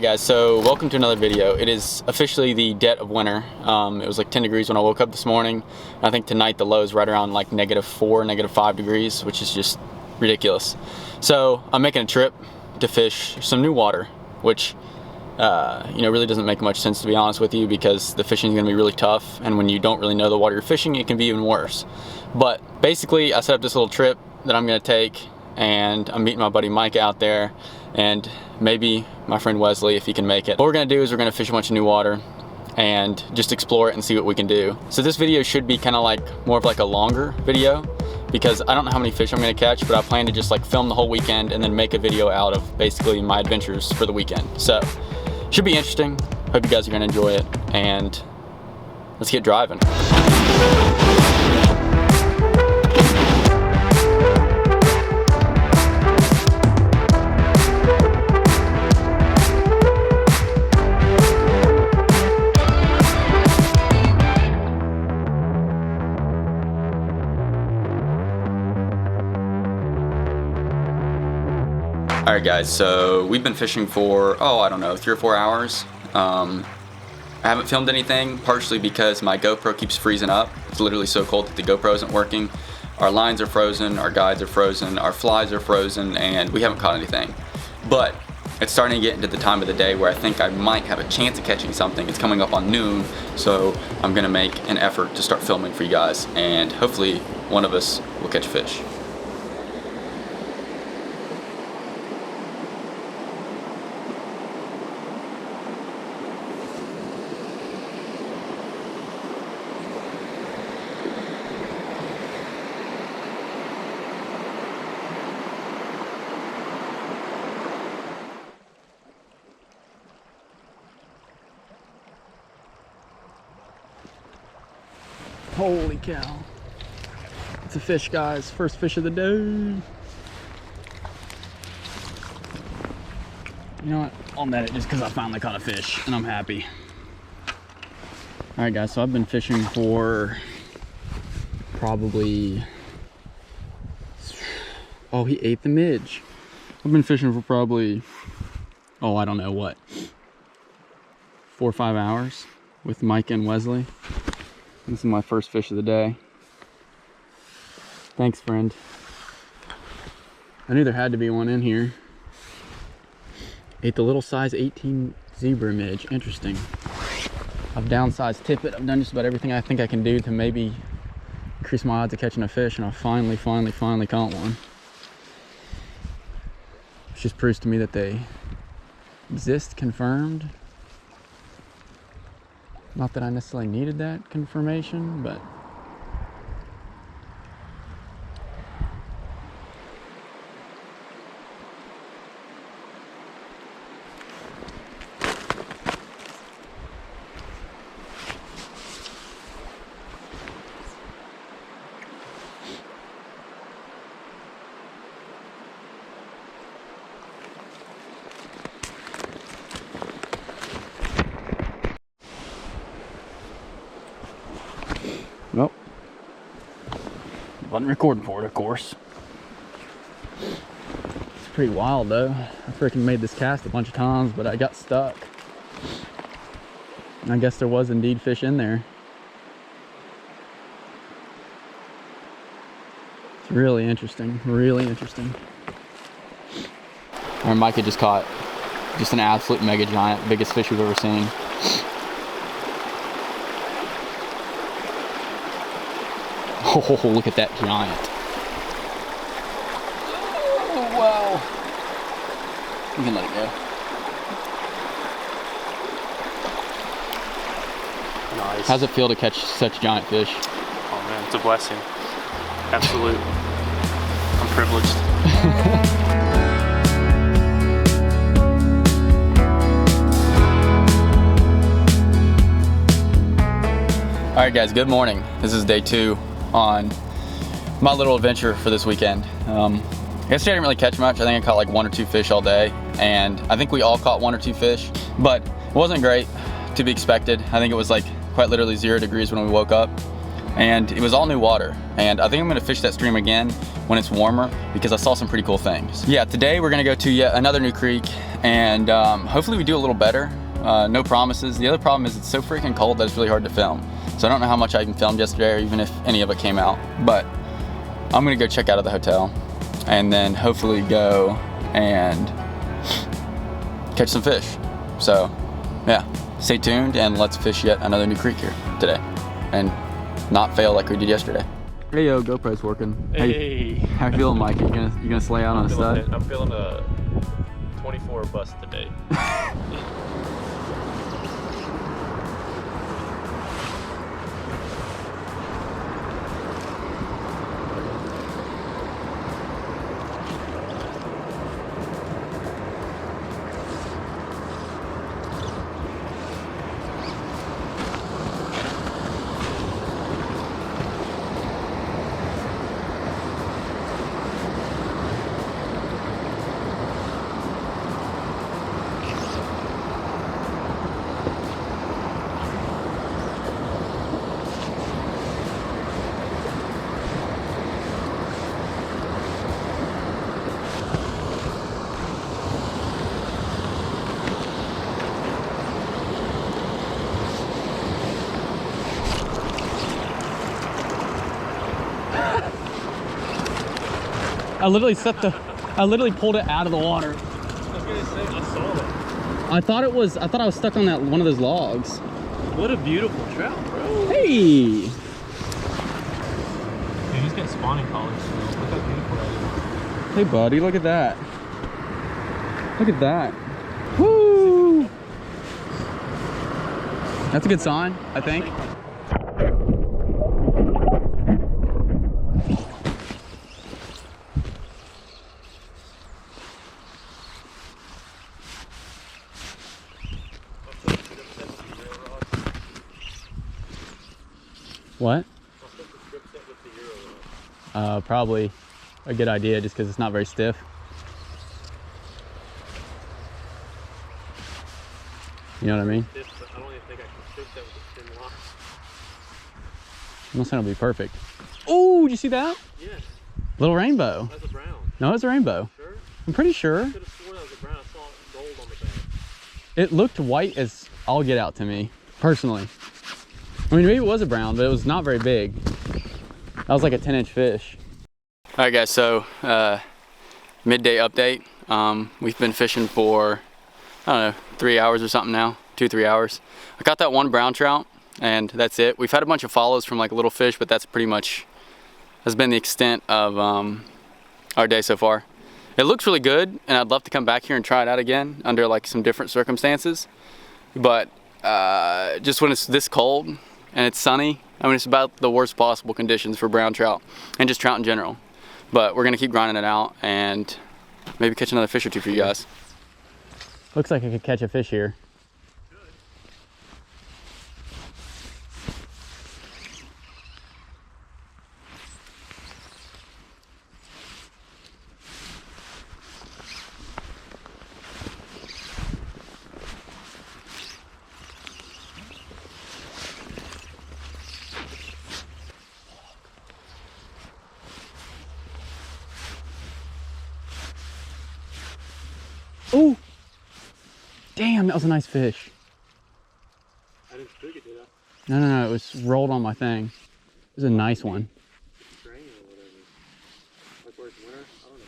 Alright guys, so welcome to another video. It is officially the dead of winter. It was like 10 degrees when I woke up this morning. I think tonight the low is right around like -4, -5 degrees, which is just ridiculous. So I'm making a trip to fish some new water, which really doesn't make much sense, to be honest with you, because the fishing is going to be really tough, and when you don't really know the water you're fishing, it can be even worse. But basically I set up this little trip that I'm going to take, and I'm meeting my buddy Micah out there, and maybe my friend Wesley if he can make it. What we're gonna do is we're gonna fish a bunch of new water and just explore it and see what we can do. So this video should be kind of like more of like a longer video, because I don't know how many fish I'm gonna catch, but I plan to just like film the whole weekend and then make a video out of basically my adventures for the weekend. So should be interesting. Hope you guys are gonna enjoy it, and let's get driving. Alright guys, so we've been fishing for, I don't know, 3 or 4 hours. I haven't filmed anything, partially because my GoPro keeps freezing up. It's literally so cold that the GoPro isn't working. Our lines are frozen, our guides are frozen, our flies are frozen, and we haven't caught anything. But it's starting to get into the time of the day where I think I might have a chance of catching something. It's coming up on noon, so I'm gonna make an effort to start filming for you guys, and hopefully one of us will catch a fish. Holy cow. It's a fish, guys. First fish of the day. You know what? I'll net it just because I finally caught a fish and I'm happy. Alright guys, so I've been fishing for probably... Oh, he ate the midge. I've been fishing for probably, I don't know what, 4 or 5 hours with Micah and Wesley. This is my first fish of the day. Thanks, friend. I knew there had to be one in here. Ate the little size 18 zebra midge. Interesting. I've downsized tippet. I've done just about everything I think I can do to maybe increase my odds of catching a fish, and I finally caught one. Which just proves to me that they exist, confirmed. Not that I necessarily needed that confirmation, but well, wasn't recording for it, of course. It's pretty wild though. I freaking made this cast a bunch of times, but I got stuck. I guess there was indeed fish in there. It's really interesting, really interesting. Our Micah just caught just an absolute mega giant, biggest fish we've ever seen. Oh, look at that giant. Oh, wow. You can let it go. Nice. How's it feel to catch such giant fish? Oh man, it's a blessing. Absolute. I'm privileged. Alright guys, good morning. This is day 2 on my little adventure for this weekend. Yesterday I didn't really catch much. I think I caught like 1 or 2 fish all day, and I think we all caught 1 or 2 fish, but it wasn't great, to be expected. I think it was like quite literally 0 degrees when we woke up. and it was all new water. And I think I'm gonna fish that stream again when it's warmer because I saw some pretty cool things. Yeah, today we're gonna go to yet another new creek, and hopefully we do a little better. No promises. The other problem is it's so freaking cold that it's really hard to film. So I don't know how much I even filmed yesterday or even if any of it came out. But I'm gonna go check out of the hotel and then hopefully go and catch some fish. So yeah, stay tuned and let's fish yet another new creek here today and not fail like we did yesterday. Hey yo, GoPro's working. Hey. How you feeling, Mike? You gonna slay out on a stud? I'm feeling a 24 bust today. I literally pulled it out of the water. I was gonna say, I saw that. I thought I was stuck on that one of those logs. What a beautiful trout, bro. Hey! Dude, he's got spawning collars still. Look how beautiful that is. Hey buddy, look at that. Look at that. Woo! That's a good sign, I think. What? Probably a good idea just because it's not very stiff. You know what I mean? I don't even think I can strip that with a thin line. I'm not saying it'll be perfect. Oh, did you see that? Yeah. Little rainbow. That's a brown. No, it's a rainbow. Sure? I'm pretty sure. I could have sworn that was a brown. I saw gold on the back. It looked white as all get out to me, personally. I mean, maybe it was a brown, but it was not very big. That was like a 10-inch fish. All right, guys. So midday update. We've been fishing for I don't know 3 hours or something now, 2-3 hours. I caught that one brown trout, and that's it. We've had a bunch of follows from like little fish, but that's pretty much has been the extent of our day so far. It looks really good, and I'd love to come back here and try it out again under like some different circumstances. But just when it's this cold and it's sunny, I mean, it's about the worst possible conditions for brown trout and just trout in general. But we're gonna keep grinding it out and maybe catch another fish or two for you guys. Looks like I could catch a fish here. Oh, damn, that was a nice fish. I didn't spook it, did I? No, it was rolled on my thing. It was a nice one. Strain or whatever. Like where it's winter? I don't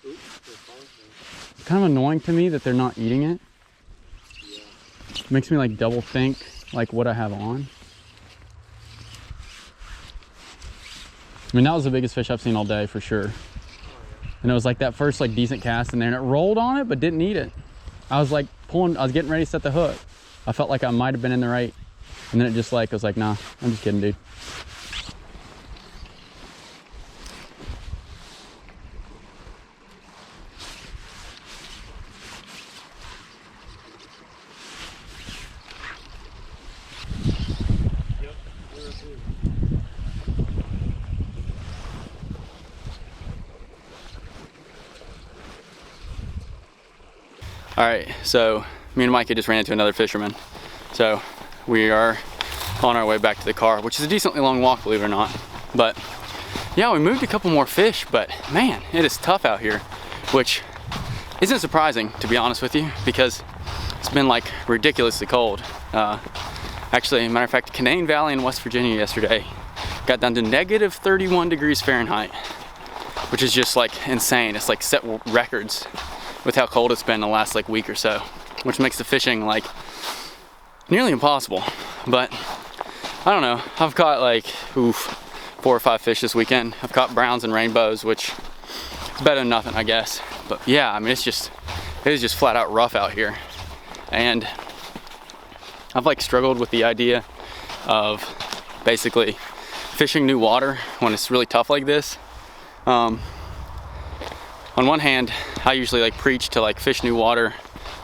know. Oops, there's fire. It's kind of annoying to me that they're not eating it. Yeah. Makes me like double think like what I have on. I mean, that was the biggest fish I've seen all day for sure. And it was like that first like decent cast in there, and it rolled on it but didn't eat it. I was like I was getting ready to set the hook. I felt like I might have been in the right, and then it just like, I was like, nah, I'm just kidding, dude. All right, so me and Micah just ran into another fisherman. So we are on our way back to the car, which is a decently long walk, believe it or not. But yeah, we moved a couple more fish, but man, it is tough out here, which isn't surprising, to be honest with you, because it's been like ridiculously cold. Actually, matter of fact, Canaan Valley in West Virginia yesterday got down to negative 31 degrees Fahrenheit, which is just like insane. It's like set records with how cold it's been the last like week or so, which makes the fishing like nearly impossible. But I don't know, I've caught like 4 or 5 fish this weekend. I've caught browns and rainbows, which is better than nothing, I guess. But yeah, I mean, it is just flat out rough out here. And I've like struggled with the idea of basically fishing new water when it's really tough like this. On one hand, I usually like preach to like fish new water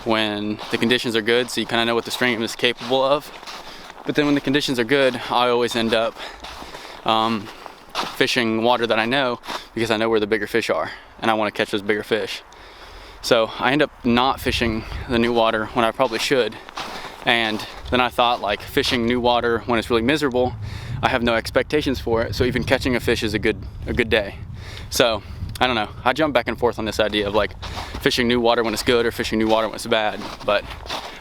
when the conditions are good, so you kind of know what the stream is capable of. But then when the conditions are good, I always end up fishing water that I know, because I know where the bigger fish are and I want to catch those bigger fish. So I end up not fishing the new water when I probably should. And then I thought, like, fishing new water when it's really miserable, I have no expectations for it, so even catching a fish is a good day. So I don't know, I jump back and forth on this idea of like fishing new water when it's good or fishing new water when it's bad. But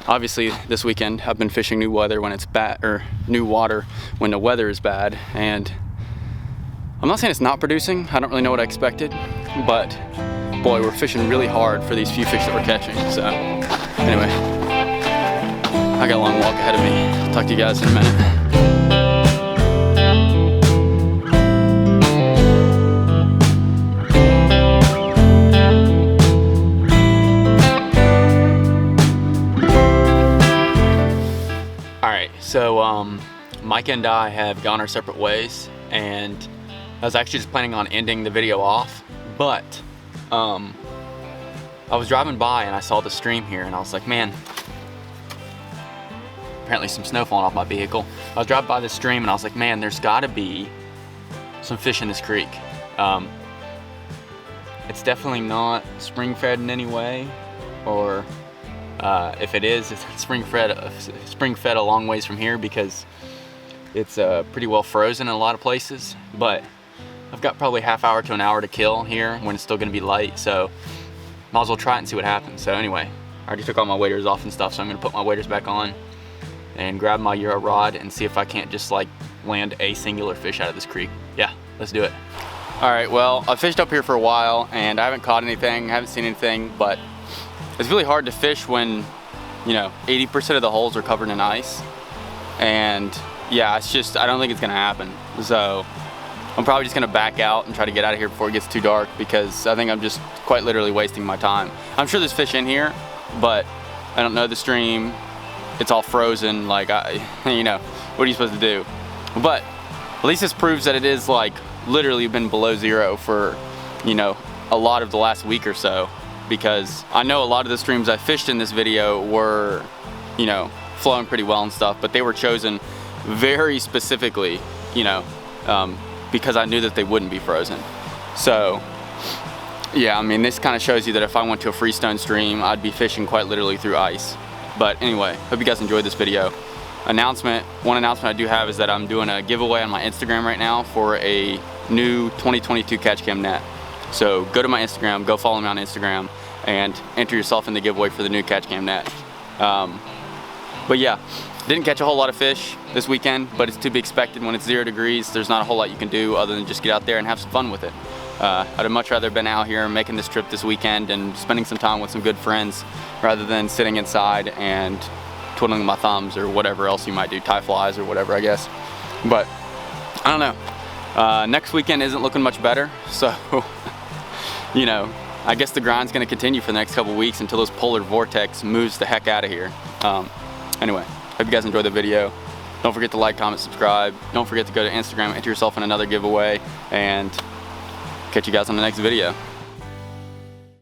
obviously this weekend I've been fishing new weather when it's bad, or new water when the weather is bad. And I'm not saying it's not producing, I don't really know what I expected, but boy, we're fishing really hard for these few fish that we're catching. So anyway, I got a long walk ahead of me. I'll talk to you guys in a minute. So Micah and I have gone our separate ways, and I was actually just planning on ending the video off, but I was driving by and I saw the stream here and I was like, man, apparently some snow falling off my vehicle. I was driving by this stream and I was like, man, there's gotta be some fish in this creek. It's definitely not spring fed in any way, or if it is, it's spring fed a long ways from here, because it's pretty well frozen in a lot of places. But I've got probably half hour to an hour to kill here when it's still gonna be light, so might as well try it and see what happens. So anyway, I already took all my waders off and stuff, so I'm gonna put my waders back on and grab my Euro rod and see if I can't just like land a singular fish out of this creek. Yeah, let's do it. All right, well, I've fished up here for a while and I haven't caught anything, haven't seen anything, but it's really hard to fish when, you know, 80% of the holes are covered in ice. And yeah, it's just, I don't think it's gonna happen. So I'm probably just gonna back out and try to get out of here before it gets too dark, because I think I'm just quite literally wasting my time. I'm sure there's fish in here, but I don't know the stream. It's all frozen, like, you know, what are you supposed to do? But at least this proves that it is like literally been below zero for, you know, a lot of the last week or so. Because I know a lot of the streams I fished in this video were, you know, flowing pretty well and stuff, but they were chosen very specifically, you know, because I knew that they wouldn't be frozen. So yeah, I mean, this kind of shows you that if I went to a freestone stream, I'd be fishing quite literally through ice. But anyway, hope you guys enjoyed this video. One announcement I do have is that I'm doing a giveaway on my Instagram right now for a new 2022 catch cam net. So go to my Instagram, go follow me on Instagram, and enter yourself in the giveaway for the new catch cam net. But yeah, didn't catch a whole lot of fish this weekend, but it's to be expected. When it's 0 degrees, there's not a whole lot you can do other than just get out there and have some fun with it. I'd have much rather been out here making this trip this weekend and spending some time with some good friends, rather than sitting inside and twiddling my thumbs or whatever else you might do, tie flies or whatever, I guess. But I don't know. Next weekend isn't looking much better, so you know, I guess the grind's gonna continue for the next couple weeks until this polar vortex moves the heck out of here. Anyway, hope you guys enjoyed the video. Don't forget to like, comment, subscribe. Don't forget to go to Instagram, enter yourself in another giveaway, and catch you guys on the next video.